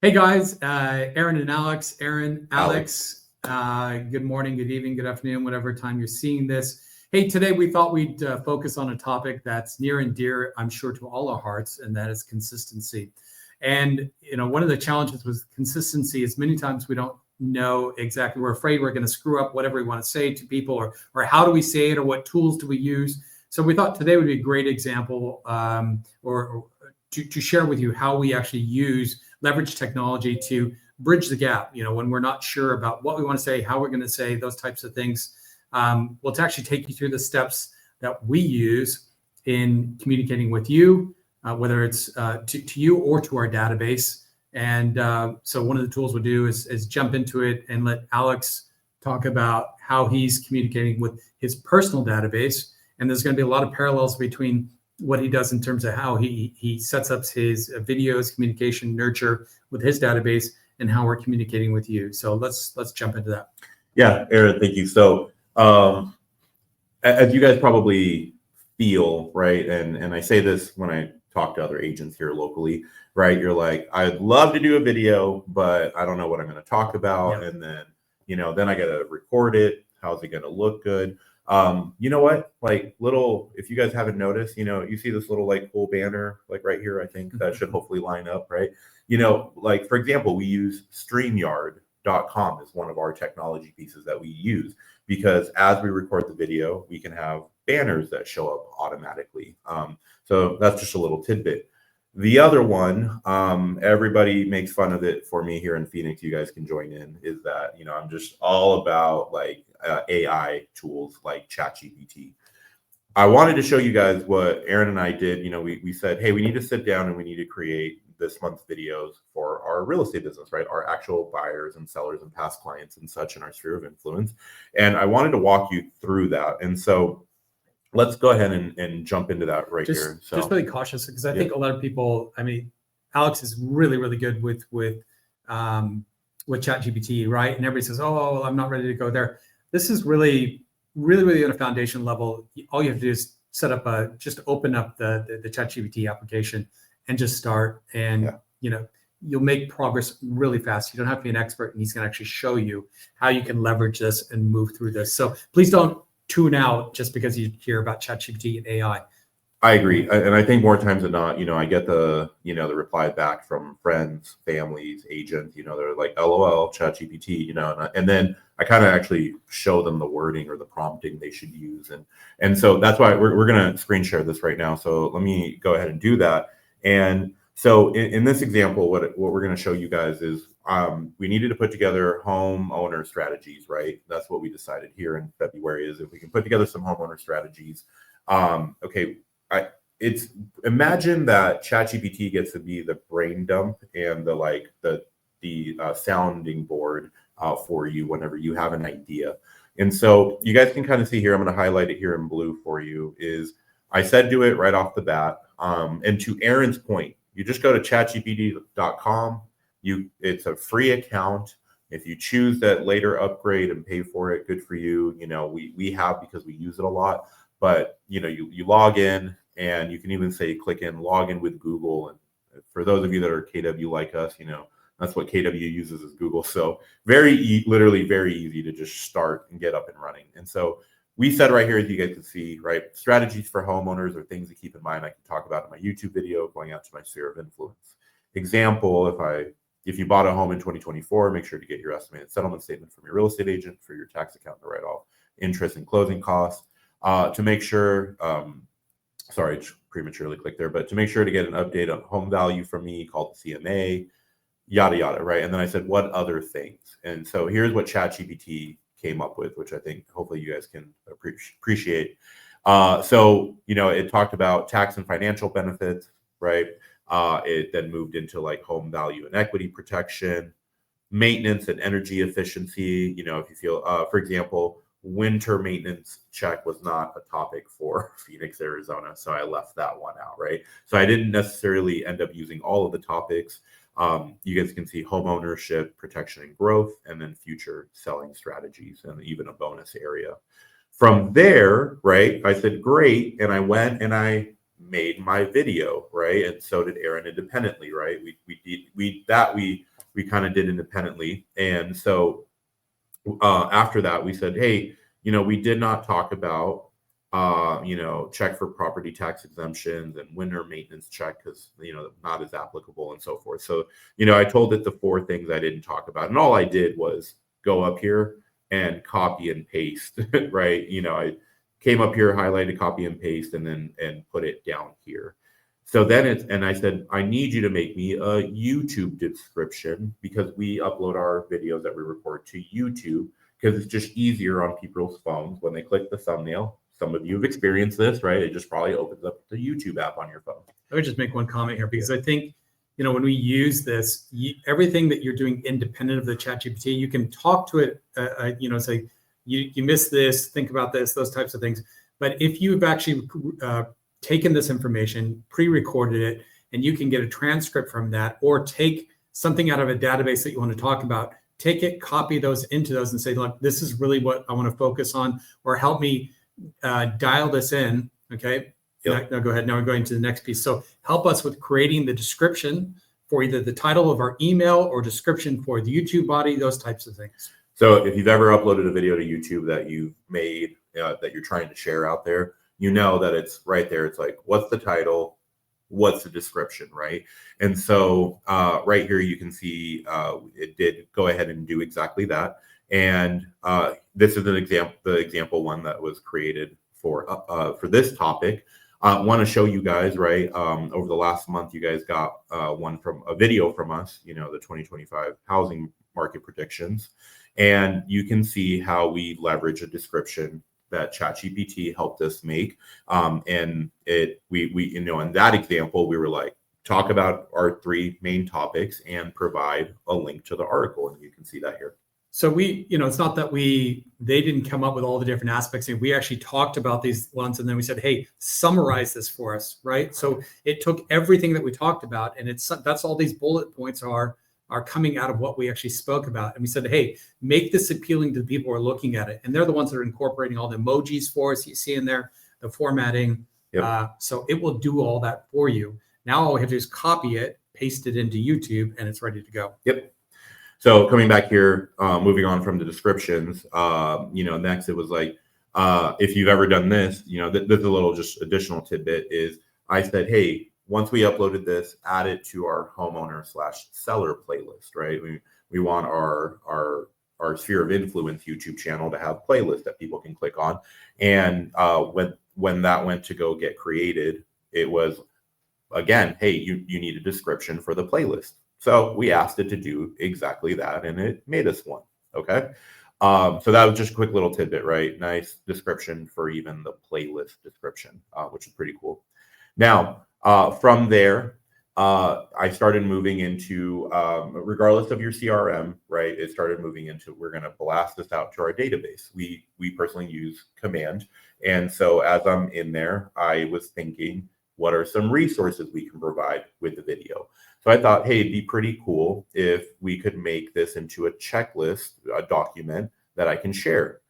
Hey guys, Aaron and Alex. Aaron, Alex, good morning, good evening, good afternoon, whatever time you're seeing this. Hey, today we thought we'd focus on a topic that's near and dear, I'm sure, to all our hearts, and that is consistency. And one of the challenges with consistency is many times we don't know exactly. We're afraid we're going to screw up whatever we want to say to people, or how do we say it, or what tools do we use. So we thought today would be a great example, or to share with you how we actually leverage technology to bridge the gap. When we're not sure about what we want to say, how we're going to say those types of things. Well, to actually take you through the steps that we use in communicating with you, whether it's to you or to our database. And so one of the tools we'll do is jump into it and let Alex talk about how he's communicating with his personal database. And there's going to be a lot of parallels between what he does in terms of how he sets up his videos, communication, nurture with his database, and how we're communicating with you. So let's jump into that. Yeah, Aaron, thank you. So as you guys probably feel, right, and I say this when I talk to other agents here locally, right, you're like, I'd love to do a video, but I don't know what I'm going to talk about. Yeah. And then I got to record it. How's it going to look good? You know what, like if you guys haven't noticed, you see this little like cool banner, like right here, I think that should hopefully line up, right? Like for example, we use StreamYard.com as one of our technology pieces that we use, because as we record the video, we can have banners that show up automatically. So that's just a little tidbit. The other one, everybody makes fun of it for me here in Phoenix. You guys can join in. Is that I'm just all about like AI tools like ChatGPT. I wanted to show you guys what Aaron and I did. We said, hey, we need to sit down and we need to create this month's videos for our real estate business, right? Our actual buyers and sellers and past clients and such in our sphere of influence. And I wanted to walk you through that. And so let's go ahead and jump into that here. So just really cautious, because I think a lot of people, Alex is really, really good with ChatGPT, right? And everybody says, oh, well, I'm not ready to go there. This is really, really, really on a foundation level. All you have to do is set up just open up the ChatGPT application and just start. And, you'll make progress really fast. You don't have to be an expert, and he's going to actually show you how you can leverage this and move through this. So please don't tune out just because you hear about ChatGPT and AI. I agree. And I think more times than not, I get the reply back from friends, families, agents, they're like, LOL, ChatGPT, and then I kind of actually show them the wording or the prompting they should use. And so that's why we're going to screen share this right now. So let me go ahead and do that. And so in this example, what we're going to show you guys is we needed to put together homeowner strategies, right? That's what we decided here in February, is if we can put together some homeowner strategies. Imagine that ChatGPT gets to be the brain dump and the sounding board for you whenever you have an idea. And so you guys can kind of see here, I'm going to highlight it here in blue for you, is I said do it right off the bat. And to Aaron's point, you just go to chatgpt.com. It's a free account. If you choose that later upgrade and pay for it, good for you. We have, because we use it a lot. But you log in, and you can even say click in, log in with Google. And for those of you that are KW like us, that's what KW uses, is Google. So literally very easy to just start and get up and running. And so we said right here, as you guys can see, right, strategies for homeowners or things to keep in mind. I can talk about in my YouTube video going out to my sphere of influence. Example, if you bought a home in 2024, make sure to get your estimated settlement statement from your real estate agent for your tax account to write off interest and closing costs. To make sure, sorry, prematurely clicked there, but to make sure to get an update on home value from me, called the CMA, yada, yada, right? And then I said, what other things? And so here's what ChatGPT came up with, which I think hopefully you guys can appreciate. So, it talked about tax and financial benefits, right? It then moved into like home value and equity protection, maintenance and energy efficiency. If you feel, for example, winter maintenance check was not a topic for Phoenix, Arizona. So I left that one out, right? So I didn't necessarily end up using all of the topics. You guys can see home ownership, protection and growth, and then future selling strategies, and even a bonus area. From there, right, I said, great. And I went and I made my video, right? And so did Aaron independently, right? We we kind of did independently. And so after that, we said, hey, we did not talk about, check for property tax exemptions and winter maintenance check because, not as applicable and so forth. So, I told it the 4 things I didn't talk about. And all I did was go up here and copy and paste, right? I came up here, highlighted, copy and paste, and put it down here. So then and I said, I need you to make me a YouTube description because we upload our videos that we record to YouTube because it's just easier on people's phones when they click the thumbnail. Some of you have experienced this, right? It just probably opens up the YouTube app on your phone. I would just make one comment here because I think, when we use this, everything that you're doing independent of the ChatGPT, you can talk to it, say, you missed this, think about this, those types of things. But if you've actually taken this information, pre-recorded it, and you can get a transcript from that, or take something out of a database that you want to talk about, take it, copy those into those and say, look, this is really what I want to focus on, or help me dial this in. Okay. Yep. Now go ahead. Now we're going to the next piece. So help us with creating the description for either the title of our email or description for the YouTube body, those types of things. So if you've ever uploaded a video to YouTube that you've made, that you're trying to share out there, that it's right there. It's like, what's the title? What's the description, right? And so right here, you can see it did go ahead and do exactly that. And this is an example, the example one that was created for this topic. I want to show you guys, right? Over the last month, you guys got a video from us, the 2025 housing market predictions. And you can see how we leverage a description that ChatGPT helped us make. And we in that example, we were like, talk about our 3 main topics and provide a link to the article. And you can see that here. So it's not that they didn't come up with all the different aspects. We actually talked about these ones, and then we said, hey, summarize this for us, right? So it took everything that we talked about, and that's all these bullet points are coming out of what we actually spoke about. And we said, hey, make this appealing to the people who are looking at it. And they're the ones that are incorporating all the emojis for us. You see in there, the formatting. Yep. So it will do all that for you. Now all we have to do is copy it, paste it into YouTube, and it's ready to go. Yep. So coming back here, moving on from the descriptions, next it was like, if you've ever done this, this is a little just additional tidbit is I said, hey, once we uploaded this, add it to our homeowner/seller playlist, right? We want our sphere of influence YouTube channel to have playlists that people can click on. And when that went to go get created, it was, again, hey, you need a description for the playlist. So we asked it to do exactly that, and it made us one. Okay. So that was just a quick little tidbit, right? Nice description for even the playlist description, which is pretty cool. Now, from there, I started moving into, regardless of your CRM, right? It started moving into, we're going to blast this out to our database. We personally use Command. And so as I'm in there, I was thinking, what are some resources we can provide with the video? So I thought, hey, it'd be pretty cool if we could make this into a checklist, a document that I can share.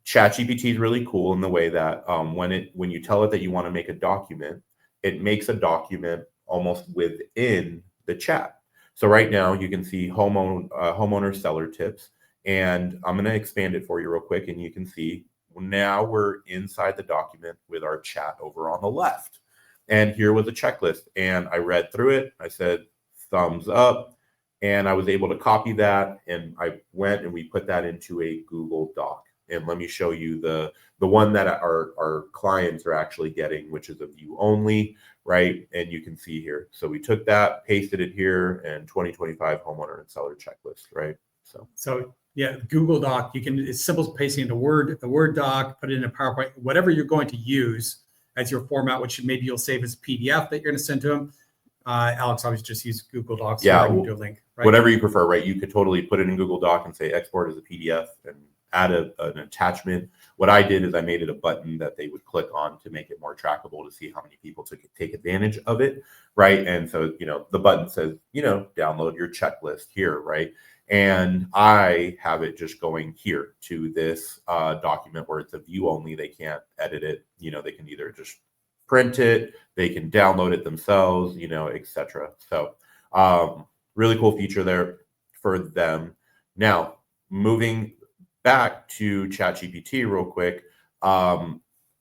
ChatGPT is really cool in the way that when you tell it that you want to make a document, it makes a document almost within the chat. So right now you can see homeowner seller tips, and I'm going to expand it for you real quick, and you can see now we're inside the document with our chat over on the left. And here was a checklist, and I read through it. I said, thumbs up, and I was able to copy that, and I went and we put that into a Google Doc. And let me show you the one that our clients are actually getting, which is a view only, right? And you can see here. So we took that, pasted it here, and 2025 homeowner and seller checklist, right? So yeah, Google Doc, it's simple as pasting into a Word doc, put it in a PowerPoint, whatever you're going to use as your format, which maybe you'll save as a PDF that you're going to send to them. Alex always just use Google Docs. Yeah, do a link, right? Whatever you prefer, right? You could totally put it in Google Doc and say export as a PDF and add an attachment. What I did is I made it a button that they would click on to make it more trackable to see how many people take advantage of it, right? And so, the button says, download your checklist here, right? And I have it just going here to this document where it's a view only. They can't edit it. They can either just print it, they can download it themselves, etc. So really cool feature there. for them. Now, moving back to ChatGPT real quick.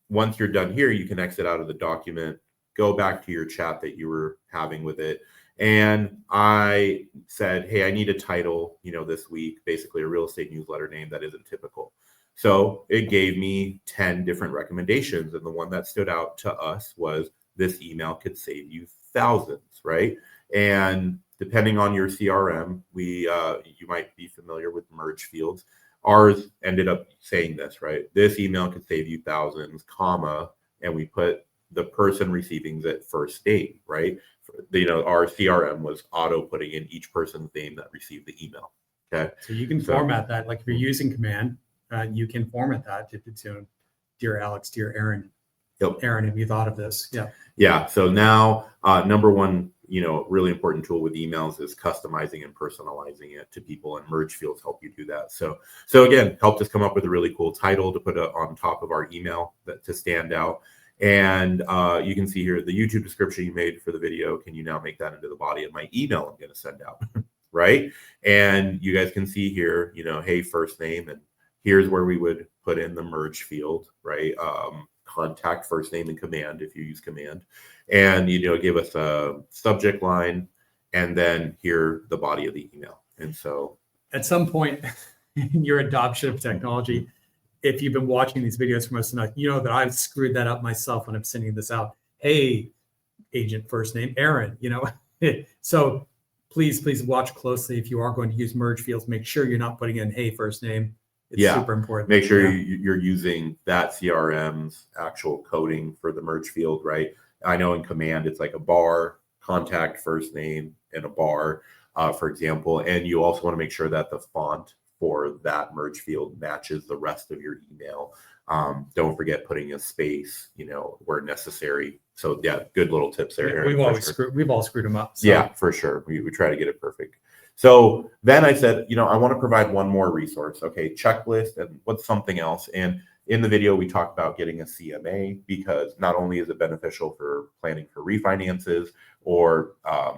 Once you're done here, you can exit out of the document, go back to your chat that you were having with it. And I said, hey, I need a title, this week, basically a real estate newsletter name that isn't typical. So it gave me 10 different recommendations. And the one that stood out to us was this email could save you thousands, right? And depending on your CRM, you might be familiar with merge fields. Ours ended up saying this, right? This email could save you thousands, comma, and we put the person receiving it first name, right? Our CRM was auto putting in each person's name that received the email. Okay. So you can format that. Like if you're using command, you can format that to dear Alex, dear Aaron. Yep. Aaron, have you thought of this? Yeah. Yeah. So now, number one, really important tool with emails is customizing and personalizing it to people, and merge fields help you do that. So again, helped us come up with a really cool title to put on top of our email to stand out. And you can see here the YouTube description you made for the video. Can you now make that into the body of my email I'm going to send out? Right. And you guys can see here, hey, first name, and here's where we would put in the merge field, right? Contact, first name, and command if you use command, and give us a subject line, and then here the body of the email. And so at some point in your adoption of technology, if you've been watching these videos from us tonight, you know that I've screwed that up myself when I'm sending this out. Hey, agent first name Aaron, so please watch closely. If you are going to use merge fields, make sure you're not putting in hey first name. It's super important. Make sure you're using that CRM's actual coding for the merge field, right? I know in command, it's like a bar, contact, first name, and a bar, for example. And you also want to make sure that the font for that merge field matches the rest of your email. Don't forget putting a space, where necessary. So yeah, good little tips there. Aaron, we've all screwed them up. So. Yeah, for sure. We try to get it perfect. So then I said, I want to provide one more resource. Okay, checklist, and what's something else? And in the video, we talked about getting a CMA, because not only is it beneficial for planning for refinances or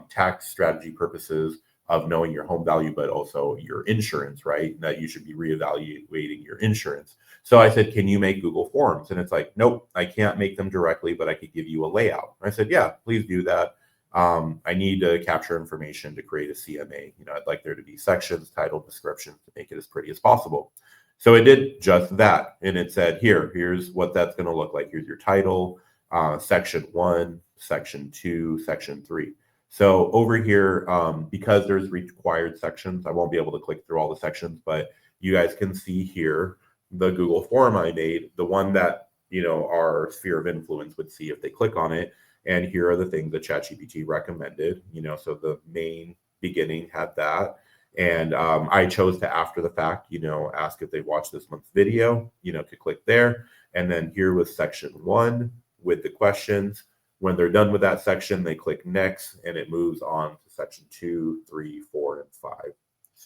tax strategy purposes of knowing your home value, but also your insurance, right? That you should be reevaluating your insurance. So I said, can you make Google Forms? And it's like, nope, I can't make them directly, but I could give you a layout. I said, yeah, please do that. I need to capture information to create a CMA. I'd like there to be sections, title, descriptions to make it as pretty as possible. So it did just that. And it said, here's what that's going to look like. Here's your title, section 1, section 2, section 3. So over here, because there's required sections, I won't be able to click through all the sections, but you guys can see here the Google form I made, the one that, our sphere of influence would see if they click on it. And here are the things that ChatGPT recommended, so the main beginning had that. And I chose to, after the fact, ask if they watched this month's video, to click there. And then here was section 1 with the questions. When they're done with that section, they click next, and it moves on to section 2, 3, 4, and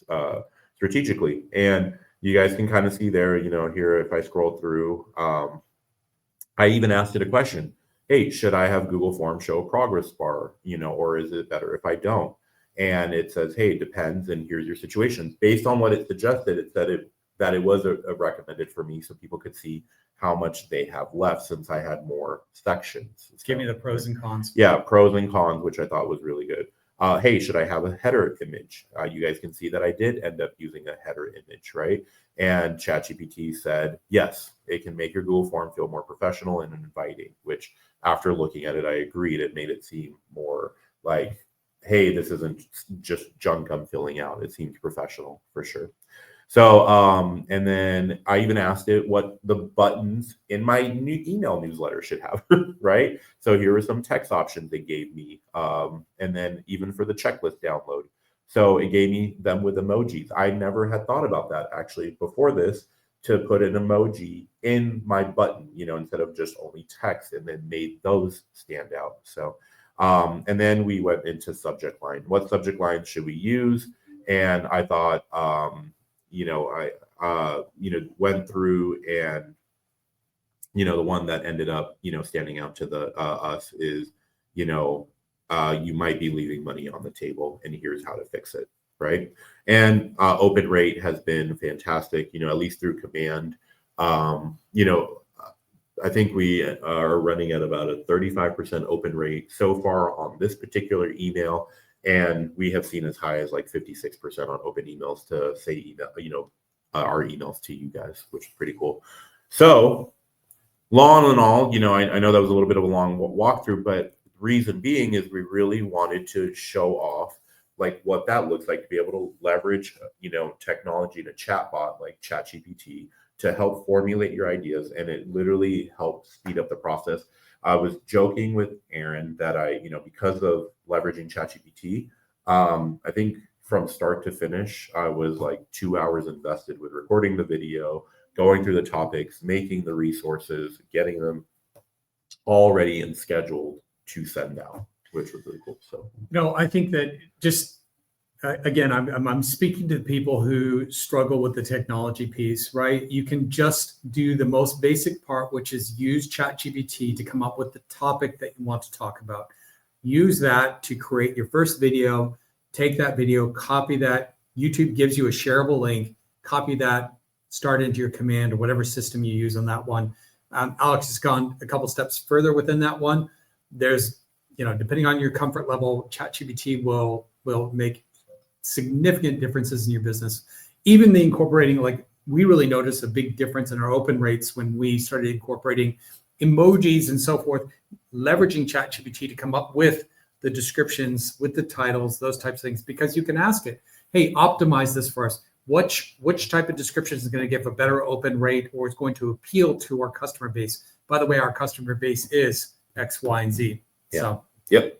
5 strategically. And you guys can kind of see there, here, if I scroll through, I even asked it a question. Hey, should I have Google Forms show a progress bar, or is it better if I don't? And it says, hey, it depends, and here's your situations. Based on what it suggested, it said that it was a recommended for me, so people could see how much they have left, since I had more sections. Give me the pros and cons. Yeah, pros and cons, which I thought was really good. Hey, should I have a header image? You guys can see that I did end up using a header image, right? And ChatGPT said, yes, it can make your Google form feel more professional and inviting, which after looking at it, I agreed. It made it seem more like, hey, this isn't just junk I'm filling out. It seems professional for sure. So, and then I even asked it what the buttons in my new email newsletter should have, right? So here were some text options they gave me. And then even for the checklist download. So it gave me them with emojis. I never had thought about that actually before this, to put an emoji in my button, instead of just only text, and then made those stand out. So, and then we went into subject line. What subject line should we use? And I thought, I went through, and, the one that ended up, standing out to the us is, you might be leaving money on the table, and here's how to fix it, right? And open rate has been fantastic, at least through command. I think we are running at about a 35% open rate so far on this particular email. And we have seen as high as like 56% on open emails to say email, our emails to you guys, which is pretty cool. So long and all, I know that was a little bit of a long walkthrough, but the reason being is we really wanted to show off like what that looks like to be able to leverage, technology in a chatbot like ChatGPT to help formulate your ideas. And it literally helps speed up the process. I was joking with Aaron that because of leveraging ChatGPT, I think from start to finish, I was like 2 hours invested with recording the video, going through the topics, making the resources, getting them all ready and scheduled to send out, which was really cool. So, I think that just again, I'm speaking to people who struggle with the technology piece, right? You can just do the most basic part, which is use ChatGPT to come up with the topic that you want to talk about. Use that to create your first video. Take that video, copy that. YouTube gives you a shareable link. Copy that, start into your command or whatever system you use on that one. Alex has gone a couple steps further within that one. There's, depending on your comfort level, ChatGPT will make significant differences in your business. Even the incorporating, like we really noticed a big difference in our open rates when we started incorporating emojis and so forth, leveraging ChatGPT to come up with the descriptions, with the titles, those types of things, because you can ask it, hey, optimize this for us. Which type of description is going to give a better open rate or is going to appeal to our customer base? By the way, our customer base is X, Y, and Z. Yeah. So, yep.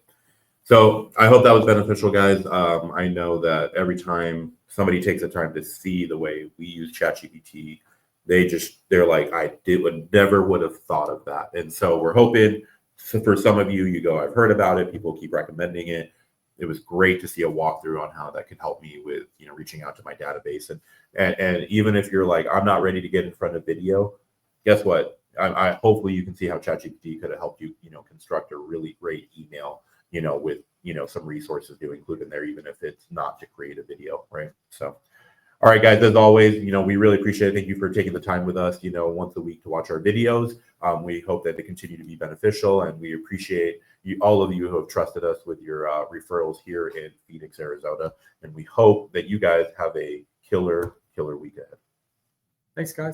So I hope that was beneficial, guys. I know that every time somebody takes the time to see the way we use ChatGPT, they're like, would have thought of that. And so we're hoping for some of you, I've heard about it. People keep recommending it. It was great to see a walkthrough on how that could help me with, reaching out to my database. And even if you're like, I'm not ready to get in front of video, guess what? I hopefully you can see how ChatGPT could have helped you, construct a really great email, with, some resources to include in there, even if it's not to create a video, right? So, all right, guys, as always, we really appreciate it. Thank you for taking the time with us, once a week to watch our videos. We hope that they continue to be beneficial, and we appreciate all of you who have trusted us with your referrals here in Phoenix, Arizona. And we hope that you guys have a killer week ahead. thanks, guys.